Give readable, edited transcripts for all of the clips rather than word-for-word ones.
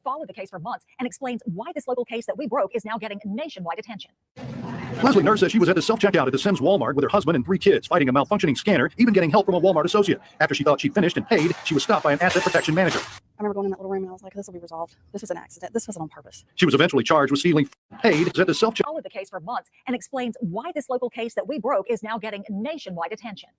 Followed the case for months and explains why this local case that we broke is now getting nationwide attention. Leslie Nurse says she was at the self-checkout at the Sims Walmart with her husband and 3 kids, fighting a malfunctioning scanner, even getting help from a Walmart associate. After she thought she'd finished and paid, she was stopped by an asset protection manager. I remember going in that little room and I was like, this will be resolved. This was an accident. This wasn't on purpose. She was eventually charged with stealing paid at the self-checkout. Followed the case for months and explains why this local case that we broke is now getting nationwide attention.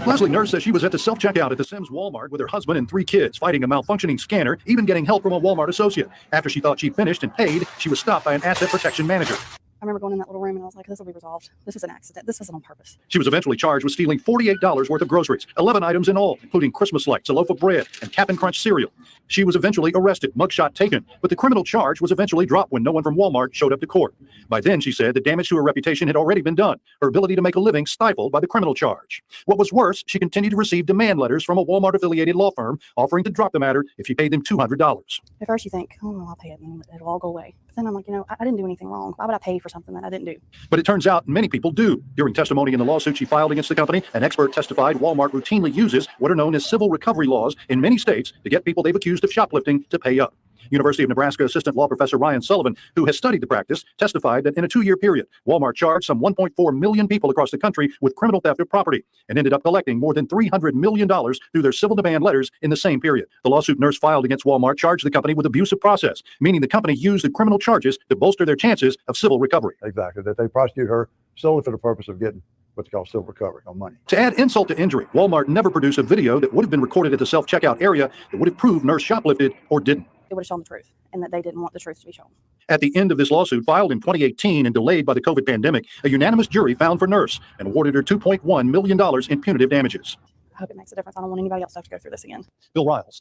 Leslie Nurse says she was at the self-checkout at the Sims Walmart with her husband and 3 kids, fighting a malfunctioning scanner, even getting help from a Walmart associate. After she thought she'd finished and paid, she was stopped by an asset protection manager. I remember going in that little room and I was like, this will be resolved. This was an accident. This wasn't on purpose. She was eventually charged with stealing $48 worth of groceries, 11 items in all, including Christmas lights, a loaf of bread, and Cap'n Crunch cereal. She was eventually arrested, mugshot taken, but the criminal charge was eventually dropped when no one from Walmart showed up to court. By then, she said, the damage to her reputation had already been done, her ability to make a living stifled by the criminal charge. What was worse, she continued to receive demand letters from a Walmart-affiliated law firm offering to drop the matter if she paid them $200. At first you think, oh, well, I'll pay it and it'll all go away. But then I'm like, I didn't do anything wrong. Why would I pay for something that I didn't do? But it turns out many people do. During testimony in the lawsuit she filed against the company, an expert testified Walmart routinely uses what are known as civil recovery laws in many states to get people they've accused of shoplifting to pay up. University of Nebraska assistant law professor Ryan Sullivan, who has studied the practice, testified that in a 2-year period, Walmart charged some 1.4 million people across the country with criminal theft of property and ended up collecting more than $300 million through their civil demand letters in the same period. The lawsuit Nurse filed against Walmart charged the company with abuse of process, meaning the company used the criminal charges to bolster their chances of civil recovery. Exactly, that they prosecute her solely for the purpose of getting what's called civil recovery on money. To add insult to injury, Walmart never produced a video that would have been recorded at the self-checkout area that would have proved Nurse shoplifted or didn't. It would have shown the truth, and that they didn't want the truth to be shown. At the end of this lawsuit, filed in 2018 and delayed by the COVID pandemic, a unanimous jury found for Nurse and awarded her $2.1 million in punitive damages. I hope it makes a difference. I don't want anybody else to have to go through this again. Bill Riles.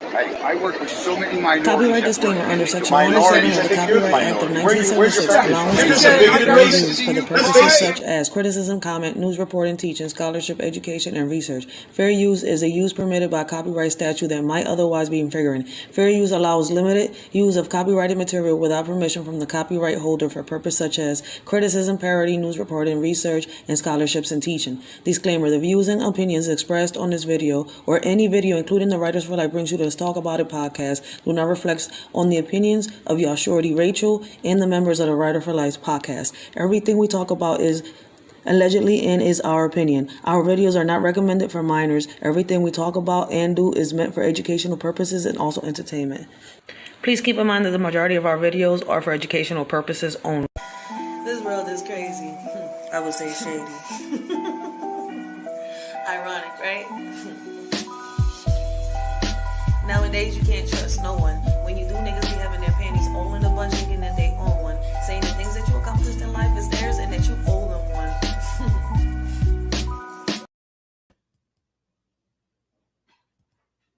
I work with so many minorities. Copyright disclaimer under Section 107 of the Copyright Act of 1976. Allowance is used for the purposes such as criticism, comment, news reporting, teaching, scholarship, education, and research. Fair use is a use permitted by copyright statute that might otherwise be infringing. Fair use allows limited use of copyrighted material without permission from the copyright holder for purposes such as criticism, parody, news reporting, research, and scholarships and teaching. Disclaimer: the views and opinions expressed on this video or any video, including the Writers for Life Brings You to Talk About It podcast, do not reflect on the opinions of your Shorty, Racheal, and the members of the Writer for Life podcast. Everything we talk about is allegedly and is our opinion. Our videos are not recommended for minors. Everything we talk about and do is meant for educational purposes and also entertainment. Please keep in mind that the majority of our videos are for educational purposes only. This world is crazy. I would say shady. Ironic, right? Nowadays, you can't trust no one. When you do, niggas be having their panties all in a bunch thinking that they